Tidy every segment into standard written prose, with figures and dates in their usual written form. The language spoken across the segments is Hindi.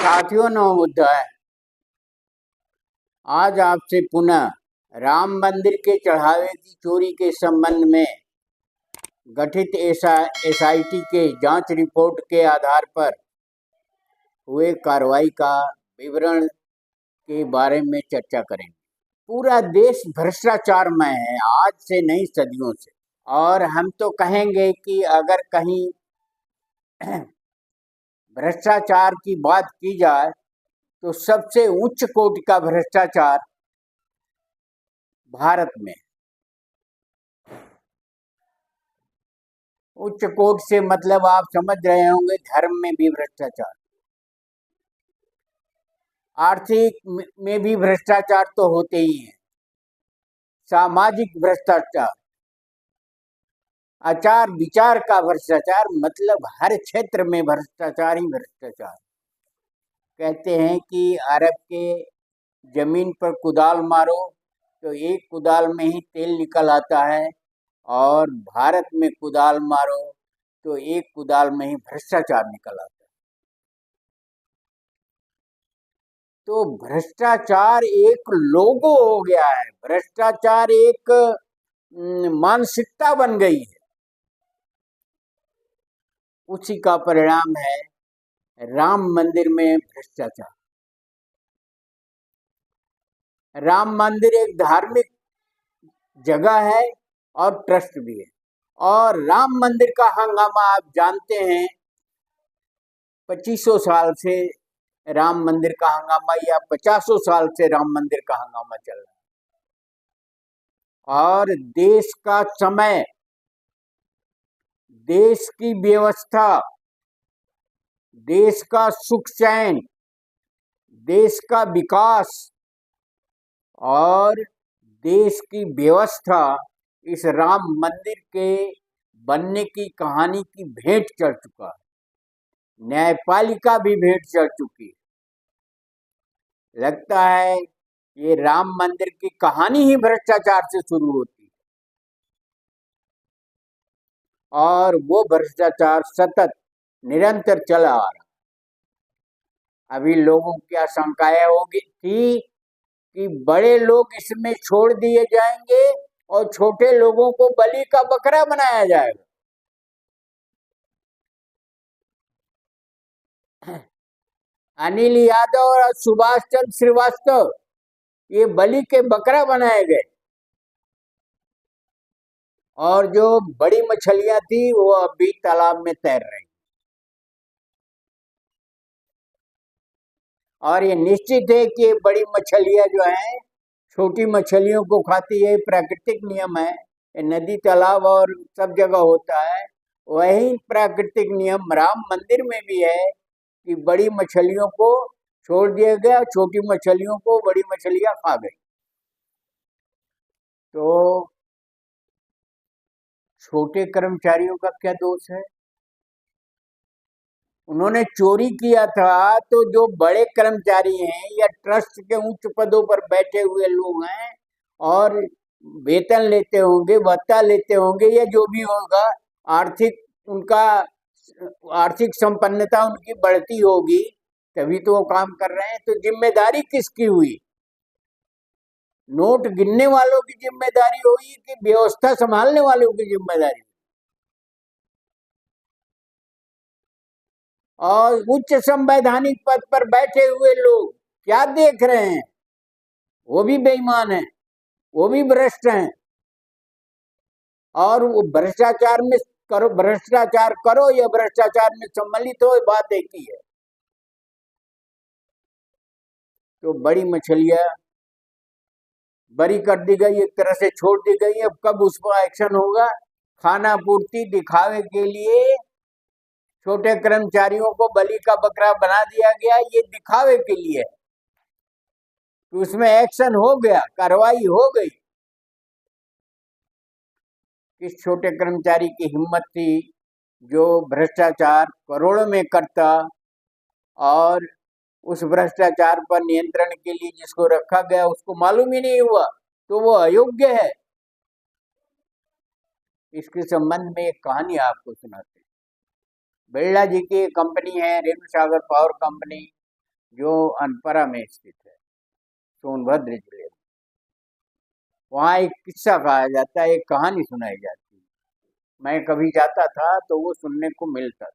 साथियों, नमोबुद्धाय। आज आपसे पुनः राम मंदिर के चढ़ावे की चोरी के संबंध में गठित एसआईटी के जांच रिपोर्ट के आधार पर हुए कार्रवाई का विवरण के बारे में चर्चा करेंगे। पूरा देश भ्रष्टाचारमय है, आज से नहीं सदियों से। और हम तो कहेंगे कि अगर कहीं भ्रष्टाचार की बात की जाए तो सबसे उच्च कोटि का भ्रष्टाचार भारत में। उच्च कोटि से मतलब आप समझ रहे होंगे, धर्म में भी भ्रष्टाचार, आर्थिक में भी भ्रष्टाचार तो होते ही है, सामाजिक भ्रष्टाचार, आचार विचार का भ्रष्टाचार, मतलब हर क्षेत्र में भ्रष्टाचार ही भ्रष्टाचार। कहते हैं कि अरब के जमीन पर कुदाल मारो तो एक कुदाल में ही तेल निकल आता है, और भारत में कुदाल मारो तो एक कुदाल में ही भ्रष्टाचार निकल आता है। तो भ्रष्टाचार एक लोगो हो गया है, भ्रष्टाचार एक मानसिकता बन गई है। उसी का परिणाम है राम मंदिर में भ्रष्टाचार। राम मंदिर एक धार्मिक जगह है और ट्रस्ट भी है, और राम मंदिर का हंगामा आप जानते हैं, 2500 साल से राम मंदिर का हंगामा या 50 साल से राम मंदिर का हंगामा चल रहा है। और देश का समय, देश की व्यवस्था, देश का सुख चैन, देश का विकास और देश की व्यवस्था इस राम मंदिर के बनने की कहानी की भेंट चढ़ चुका है। न्यायपालिका भी भेंट चढ़ चुकी है। लगता है ये राम मंदिर की कहानी ही भ्रष्टाचार से शुरू होती है, और वो भ्रष्टाचार सतत निरंतर चला आ रहा। अभी लोगों की आशंकाएं होगी थी कि बड़े लोग इसमें छोड़ दिए जाएंगे और छोटे लोगों को बलि का बकरा बनाया जाएगा। अनिल यादव और सुभाष चंद्र श्रीवास्तव ये बलि के बकरा बनाए गए, और जो बड़ी मछलियां थी वो अभी तालाब में तैर रही। और ये निश्चित है कि बड़ी मछलियां जो हैं छोटी मछलियों को खाती है, प्राकृतिक नियम है। नदी तालाब और सब जगह होता है, वही प्राकृतिक नियम राम मंदिर में भी है कि बड़ी मछलियों को छोड़ दिया गया, छोटी मछलियों को बड़ी मछलियां खा गई। तो छोटे कर्मचारियों का क्या दोष है? उन्होंने चोरी किया था, तो जो बड़े कर्मचारी हैं या ट्रस्ट के उच्च पदों पर बैठे हुए लोग हैं और वेतन लेते होंगे, भत्ता लेते होंगे, या जो भी होगा, आर्थिक उनका आर्थिक संपन्नता उनकी बढ़ती होगी, तभी तो वो काम कर रहे हैं। तो जिम्मेदारी किसकी हुई? नोट गिनने वालों की जिम्मेदारी हुई कि व्यवस्था संभालने वालों की जिम्मेदारी? और उच्च संवैधानिक पद पर बैठे हुए लोग क्या देख रहे हैं? वो भी बेईमान हैं, वो भी भ्रष्ट हैं। और वो भ्रष्टाचार में भ्रष्टाचार करो या भ्रष्टाचार में सम्मिलित हो, बात एक ही है। तो बड़ी मछलियां बरी कर दी गई, एक तरह से छोड़ दी गई। अब कब उस पर एक्शन होगा? खाना पूर्ति दिखावे के लिए छोटे कर्मचारियों को बलि का बकरा बना दिया गया, ये दिखावे के लिए। तो उसमें एक्शन हो गया, कार्रवाई हो गई। किस छोटे कर्मचारी की हिम्मत थी जो भ्रष्टाचार करोड़ों में करता, और उस भ्रष्टाचार पर नियंत्रण के लिए जिसको रखा गया उसको मालूम ही नहीं हुआ, तो वो अयोग्य है। इसके संबंध में एक कहानी आपको सुनाते हैं। बिरला जी की कंपनी है रेणु सागर पावर कंपनी, जो अनपरा में स्थित है, सोनभद्र जिले में। वहाँ एक किस्सा कहा जाता है, एक कहानी सुनाई जाती है। मैं कभी जाता था तो वो सुनने को मिलता था।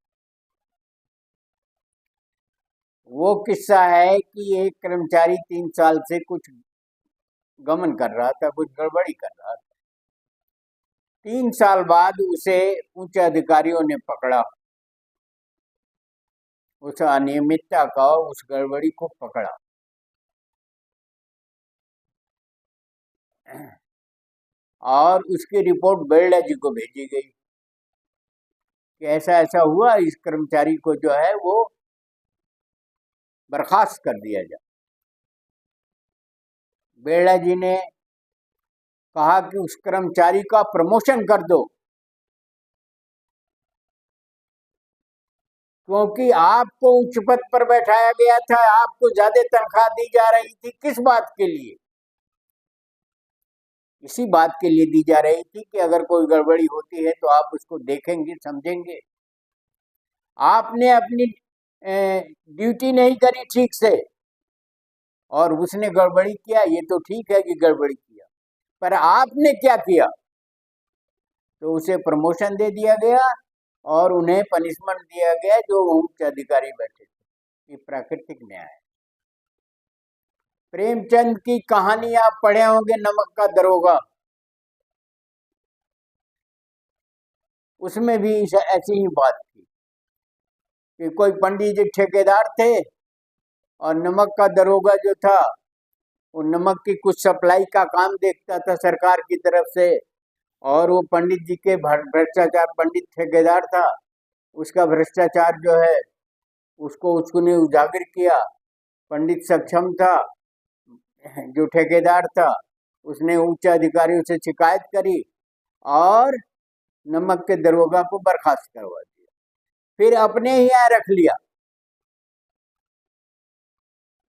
वो किस्सा है कि एक कर्मचारी 3 साल से कुछ गमन कर रहा था, कुछ गड़बड़ी कर रहा था। 3 साल बाद उसे उच्च अधिकारियों ने पकड़ा, उस अनियमितता का, उस गड़बड़ी को पकड़ा। और उसकी रिपोर्ट बेल्डा जी को भेजी गई कि ऐसा ऐसा हुआ, इस कर्मचारी को जो है वो बर्खास्त कर दिया जाए। बेल्डा जी ने कहा कि उस कर्मचारी का प्रमोशन कर दो, क्योंकि आपको उच्च पद पर बैठाया गया था, आपको ज्यादा तनख्वाह दी जा रही थी। किस बात के लिए? इसी बात के लिए दी जा रही थी कि अगर कोई गड़बड़ी होती है तो आप उसको देखेंगे, समझेंगे। आपने अपनी ड्यूटी नहीं करी ठीक से और उसने गड़बड़ी किया। ये तो ठीक है कि गड़बड़ी किया, पर आपने क्या किया? तो उसे प्रमोशन दे दिया गया और उन्हें पनिशमेंट दिया गया, जो उच्च अधिकारी बैठे थे। ये प्राकृतिक न्याय है। प्रेमचंद की कहानी आप पढ़े होंगे, नमक का दरोगा। उसमें भी ऐसी ही बात थी कि कोई पंडित जी ठेकेदार थे और नमक का दरोगा जो था वो नमक की कुछ सप्लाई का काम देखता था सरकार की तरफ से। और वो पंडित जी के भ्रष्टाचार, पंडित ठेकेदार था, उसका भ्रष्टाचार जो है उसको उसने उजागर किया। पंडित सक्षम था, जो ठेकेदार था उसने उच्च अधिकारियों से शिकायत करी और नमक के दरोगा को बर्खास्त करवा दिया, फिर अपने ही यहाँ रख लिया।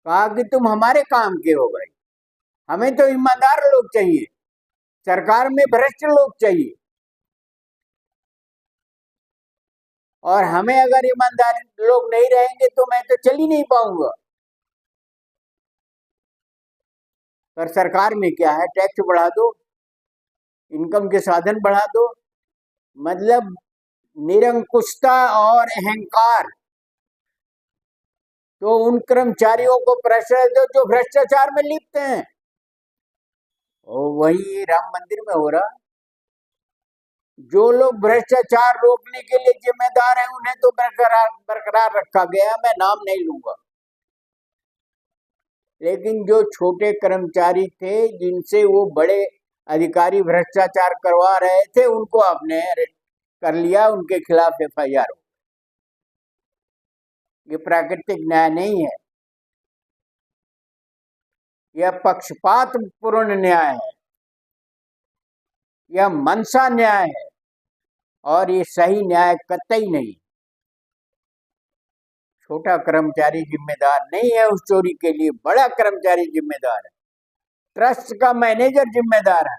कहा कि तुम हमारे काम के हो भाई, हमें तो ईमानदार लोग चाहिए, सरकार में भ्रष्ट लोग चाहिए, और हमें अगर ईमानदार लोग नहीं रहेंगे तो मैं तो चल ही नहीं पाऊंगा। पर सरकार में क्या है, टैक्स बढ़ा दो, इनकम के साधन बढ़ा दो, मतलब निरंकुशता और अहंकार। तो उन कर्मचारियों को प्रेशर दो जो भ्रष्टाचार में लिप्त हैं। और वही राम मंदिर में हो रहा। जो लोग भ्रष्टाचार रोकने के लिए जिम्मेदार हैं उन्हें तो बरकरार रखा गया, मैं नाम नहीं लूंगा। लेकिन जो छोटे कर्मचारी थे जिनसे वो बड़े अधिकारी भ्रष्टाचार करवा रहे थे, उनको आपने कर लिया, उनके खिलाफ एफआईआर हो। ये प्राकृतिक न्याय नहीं है, यह पक्षपात पूर्ण न्याय है, यह मनसा न्याय है और ये सही न्याय कतई नहीं। छोटा कर्मचारी जिम्मेदार नहीं है उस चोरी के लिए, बड़ा कर्मचारी जिम्मेदार है। ट्रस्ट का मैनेजर जिम्मेदार है,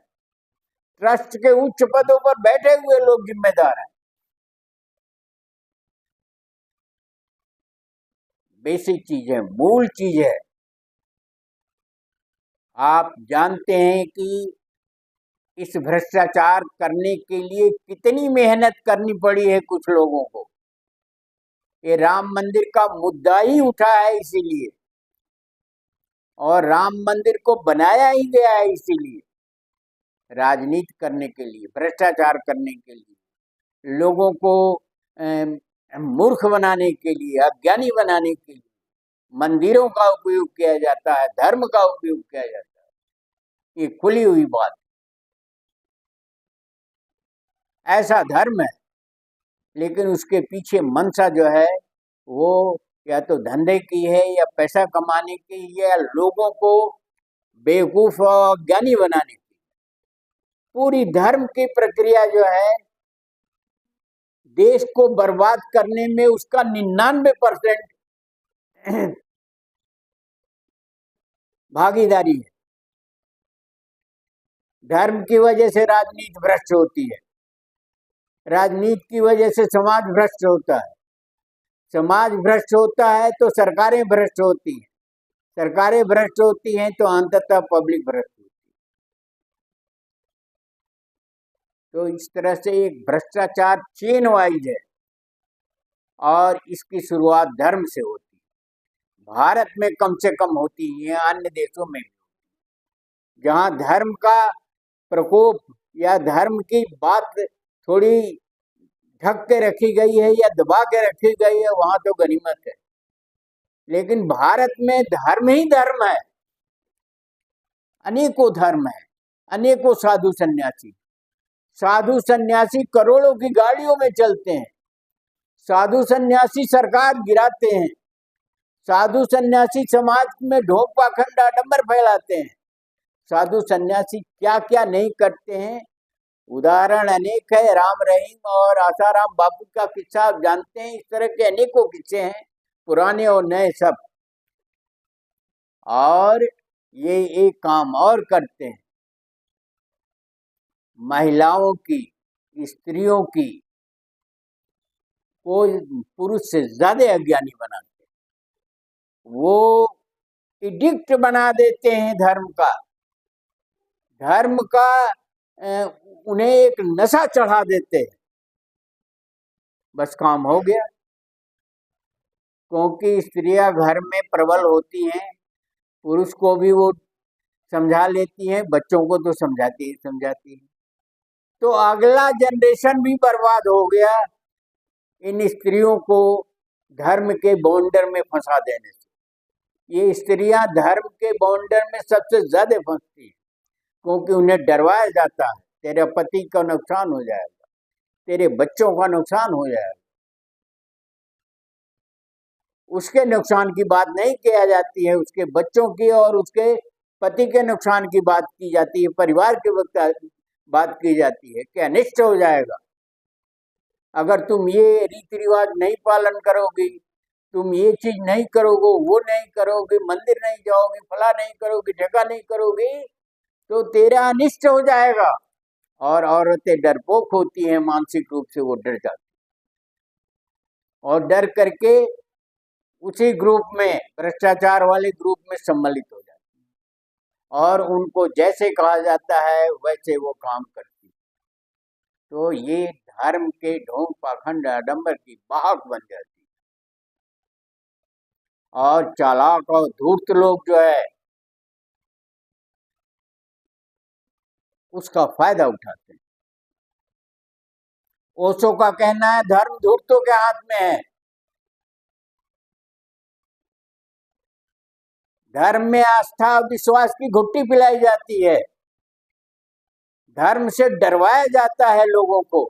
ट्रस्ट के उच्च पदों पर बैठे हुए लोग जिम्मेदार हैं। बेसिक चीज है, मूल चीज है। आप जानते हैं कि इस भ्रष्टाचार करने के लिए कितनी मेहनत करनी पड़ी है कुछ लोगों को। ये राम मंदिर का मुद्दा ही उठा है इसीलिए, और राम मंदिर को बनाया ही गया है इसीलिए, राजनीति करने के लिए, भ्रष्टाचार करने के लिए, लोगों को मूर्ख बनाने के लिए, अज्ञानी बनाने के लिए मंदिरों का उपयोग किया जाता है, धर्म का उपयोग किया जाता है। ये खुली हुई बात, ऐसा धर्म है, लेकिन उसके पीछे मंशा जो है वो या तो धंधे की है या पैसा कमाने की या लोगों को बेवकूफ और ज्ञानी बनाने की। पूरी धर्म की प्रक्रिया जो है देश को बर्बाद करने में उसका 99% भागीदारी है। धर्म की वजह से राजनीति भ्रष्ट होती है, राजनीति की वजह से समाज भ्रष्ट होता है, समाज भ्रष्ट होता है तो सरकारें भ्रष्ट होती हैं, सरकारें भ्रष्ट होती हैं तो अंततः पब्लिक भ्रष्ट होती है। तो इस तरह से एक भ्रष्टाचार चेन वाइज है और इसकी शुरुआत धर्म से होती है। भारत में कम से कम होती है, अन्य देशों में भी, जहाँ धर्म का प्रकोप या धर्म की बात थोड़ी ढक के रखी गई है या दबा के रखी गई है, वहां तो गनीमत है। लेकिन भारत में धर्म ही धर्म है, अनेकों धर्म है, अनेकों साधु सन्यासी। साधु सन्यासी करोड़ों की गाड़ियों में चलते हैं, साधु सन्यासी सरकार गिराते हैं, साधु सन्यासी समाज में ढोंग पाखंड आडंबर फैलाते हैं, साधु सन्यासी क्या क्या नहीं करते हैं। उदाहरण अनेक है, राम रहीम और आसाराम बापू का किस्सा आप जानते हैं। इस तरह के अनेकों किस्से हैं, पुराने और नए सब। और ये एक काम और करते हैं, महिलाओं की, स्त्रियों की को पुरुष से ज्यादा अज्ञानी बनाते हैं। वो एडिक्ट बना देते हैं धर्म का, धर्म का उन्हें एक नशा चढ़ा देते हैं, बस काम हो गया। क्योंकि स्त्रियां घर में प्रबल होती हैं, पुरुष को भी वो समझा लेती हैं, बच्चों को तो समझाती है। तो अगला जनरेशन भी बर्बाद हो गया इन स्त्रियों को धर्म के बॉन्डर में फंसा देने से। ये स्त्रियां धर्म के बॉन्डर में सबसे ज्यादा फंसती हैं, क्योंकि उन्हें डरवाया जाता है, तेरे पति का नुकसान हो जाएगा, तेरे बच्चों का नुकसान हो जाएगा। उसके नुकसान की बात नहीं किया जाती है, उसके बच्चों की और उसके पति के नुकसान की बात की जाती है, परिवार की बात की जाती है कि अनिष्ट हो जाएगा अगर तुम ये रीति रिवाज नहीं पालन करोगी, तुम ये चीज नहीं करोगे, वो नहीं करोगे, मंदिर नहीं जाओगे, फला नहीं करोगे, जगह नहीं करोगी, तो तेरा अनिष्ट हो जाएगा। और औरतें डरपोक होती हैं, मानसिक रूप से वो डर जाती और डर करके उसी ग्रुप में, भ्रष्टाचार वाले ग्रुप में सम्मिलित हो जाती है और उनको जैसे कहा जाता है वैसे वो काम करती है। तो ये धर्म के ढोंग पाखंड आडंबर की वाहक बन जाती है और चालाक और धूर्त लोग जो है उसका फायदा उठाते हैं। ओशो का कहना है धर्म धूर्तों के हाथ में है। धर्म में आस्था और विश्वास की घुट्टी पिलाई जाती है, धर्म से डरवाया जाता है लोगों को,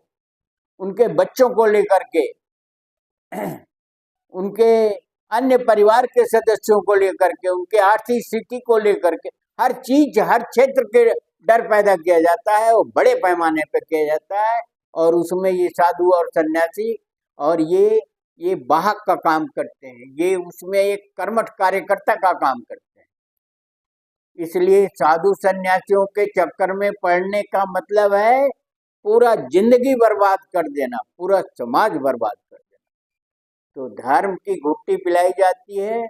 उनके बच्चों को लेकर के, उनके अन्य परिवार के सदस्यों को लेकर के, उनके आर्थिक स्थिति को लेकर के, हर चीज, हर क्षेत्र के डर पैदा किया जाता है और बड़े पैमाने पर किया जाता है। और उसमें ये साधु और सन्यासी और ये वाहक का काम करते हैं, ये उसमें एक कर्मठ कार्यकर्ता का काम करते हैं। इसलिए साधु सन्यासियों के चक्कर में पड़ने का मतलब है पूरा जिंदगी बर्बाद कर देना, पूरा समाज बर्बाद कर देना। तो धर्म की घुट्टी पिलाई जाती है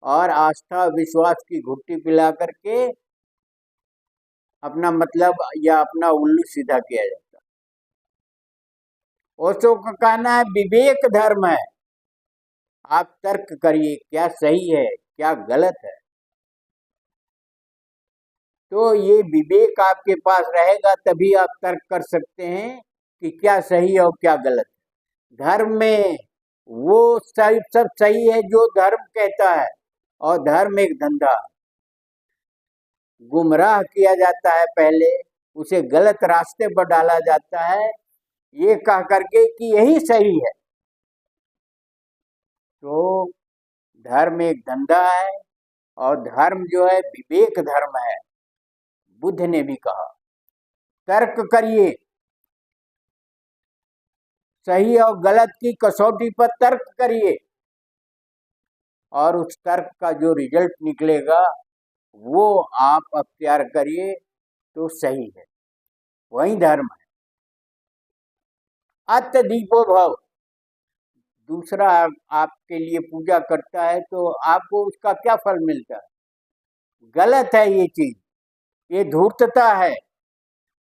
और आस्था विश्वास की घुट्टी पिला करके अपना मतलब या अपना उल्लू सीधा किया जाता है। ओशो का कहना है विवेक धर्म है। आप तर्क करिए क्या सही है क्या गलत है। तो ये विवेक आपके पास रहेगा तभी आप तर्क कर सकते हैं कि क्या सही है और क्या गलत है। धर्म में वो सब सही है जो धर्म कहता है, और धर्म एक धंधा, गुमराह किया जाता है, पहले उसे गलत रास्ते पर डाला जाता है ये कह करके कि यही सही है। तो धर्म एक धंधा है और धर्म जो है विवेक धर्म है। बुद्ध ने भी कहा तर्क करिए, सही और गलत की कसौटी पर तर्क करिए और उस तर्क का जो रिजल्ट निकलेगा वो आप अख्तियार करिए तो सही है, वही धर्म है। अत दीपो भव, दूसरा आपके लिए पूजा करता है तो आपको उसका क्या फल मिलता है? गलत है ये चीज, ये धूर्तता है।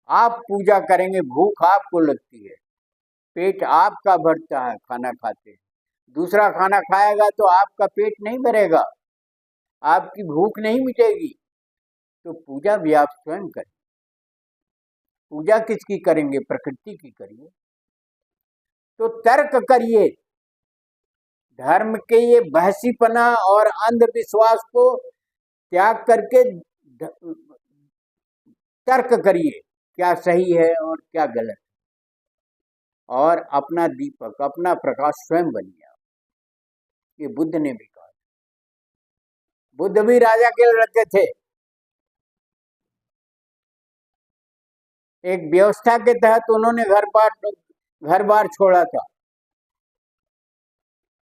आप पूजा करेंगे, भूख आपको लगती है, पेट आपका भरता है खाना खाते हैं, दूसरा खाना खाएगा तो आपका पेट नहीं भरेगा, आपकी भूख नहीं मिटेगी। तो पूजा भी आप स्वयं करें। पूजा किसकी करेंगे? प्रकृति की करिए। तो तर्क करिए, धर्म के ये बहसीपना और अंधविश्वास को त्याग करके तर्क करिए क्या सही है और क्या गलत, और अपना दीपक, अपना प्रकाश स्वयं बनिए। ये बुद्ध ने भी कहा। बुद्ध भी राजा के लड़के थे। एक व्यवस्था के तहत उन्होंने घर बार छोड़ा था,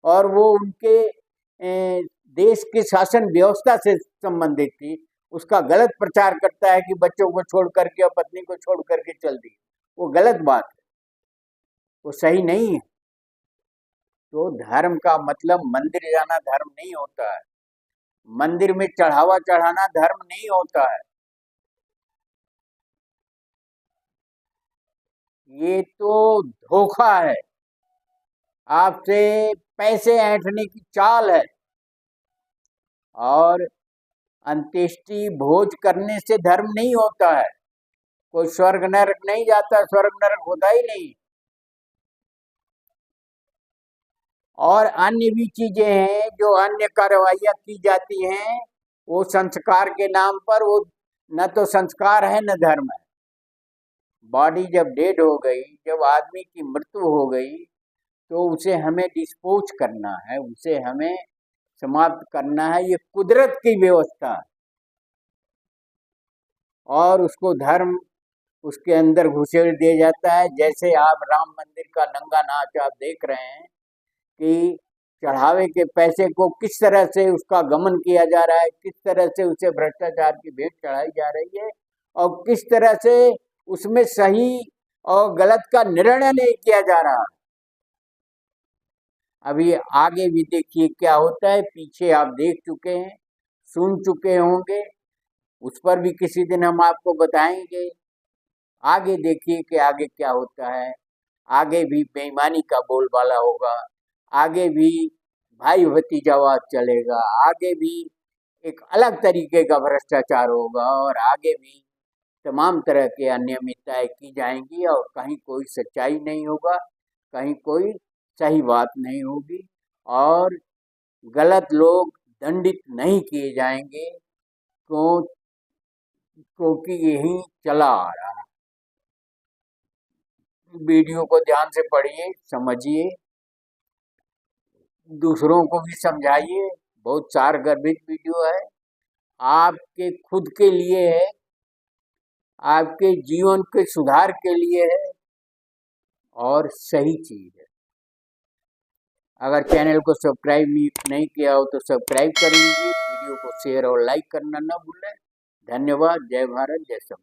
और वो उनके देश की शासन व्यवस्था से संबंधित थी। उसका गलत प्रचार करता है कि बच्चों को छोड़ करके और पत्नी को छोड़ करके चल दी। वो गलत बात है, वो सही नहीं है। तो धर्म का मतलब मंदिर जाना धर्म नहीं होता है, मंदिर में चढ़ावा चढ़ाना धर्म नहीं होता है। ये तो धोखा है, आपसे पैसे ऐंठने की चाल है। और अंत्येष्टि भोज करने से धर्म नहीं होता है। कोई स्वर्ग नरक नहीं जाता, स्वर्ग नरक होता ही नहीं। और अन्य भी चीजें हैं जो अन्य कार्रवाइयां की जाती हैं, वो संस्कार के नाम पर, वो न तो संस्कार है न धर्म है। बॉडी जब डेड हो गई, जब आदमी की मृत्यु हो गई, तो उसे हमें डिस्पोज करना है, उसे हमें समाप्त करना है। ये कुदरत की व्यवस्था है, और उसको धर्म उसके अंदर घुसेड़ दिया जाता है। जैसे आप राम मंदिर का नंगा नाच आप देख रहे हैं कि चढ़ावे के पैसे को किस तरह से उसका गमन किया जा रहा है, किस तरह से उसे भ्रष्टाचार की भेंट चढ़ाई जा रही है, और किस तरह से उसमें सही और गलत का निर्णय नहीं किया जा रहा। अभी आगे भी देखिए क्या होता है, पीछे आप देख चुके हैं, सुन चुके होंगे, उस पर भी किसी दिन हम आपको बताएंगे। आगे देखिए कि आगे क्या होता है। आगे भी बेईमानी का बोलबाला होगा, आगे भी भाई भतीजावाद चलेगा, आगे भी एक अलग तरीके का भ्रष्टाचार होगा, और आगे भी तमाम तरह की अनियमितताएं की जाएंगी, और कहीं कोई सच्चाई नहीं होगा, कहीं कोई सही बात नहीं होगी, और गलत लोग दंडित नहीं किए जाएंगे, क्योंकि यही चला आ रहा है। वीडियो को ध्यान से पढ़िए, समझिए, दूसरों को भी समझाइए। बहुत सारगर्भित वीडियो है, आपके खुद के लिए है, आपके जीवन के सुधार के लिए है, और सही चीज है। अगर चैनल को सब्सक्राइब नहीं किया हो तो सब्सक्राइब कर लीजिए, वीडियो को शेयर और लाइक करना न भूलें। धन्यवाद। जय भारत, जय संविधान।